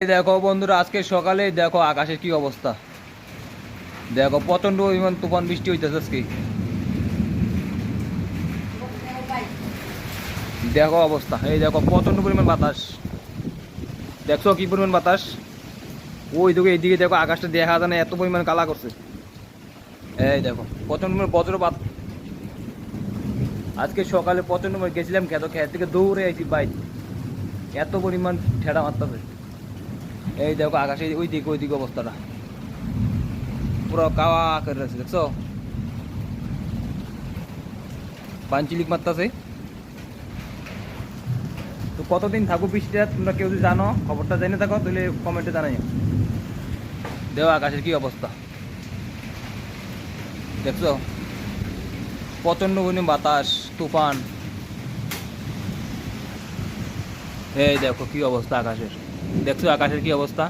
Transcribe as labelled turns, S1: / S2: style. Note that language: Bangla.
S1: দেখো বন্ধুরা, আজকে সকালে দেখো আকাশের কি অবস্থা। দেখো প্রচন্ড পরিমাণ তুফান বৃষ্টি হইতেছে আজকে। দেখো অবস্থা, এই দেখো প্রচন্ড পরিমাণ বাতাস। দেখছো কি পরিমাণ বাতাস। ওই দিকে এইদিকে দেখো আকাশটা দেখা যায় না, এত পরিমাণ কালা করছে। এই দেখো প্রচন্ড পরিমাণ বজ্রপাত। আজকে সকালে প্রচন্ড পরিমাণ গেছিলাম খেত থেকে দৌড়ে আইছি বাইক, এত পরিমাণ ঠেড়া মারতেছে। এই দেখো আকাশে ওই দিকে অবস্থাটা পুরো কাওয়া করে আছে, দেখছো পাঞ্চিলিক মারতেছে। তো কতদিন থাকো বৃষ্টিটা তোমরা কেউ যদি জানো, খবরটা জেনে থাকো তাহলে কমেন্টে জানাই। দেখো আকাশের কি অবস্থা, দেখছো প্রচন্ড পরিমাণ বাতাস তুফান। এই দেখো কি অবস্থা আকাশের, দেখছো আকাশের কি অবস্থা।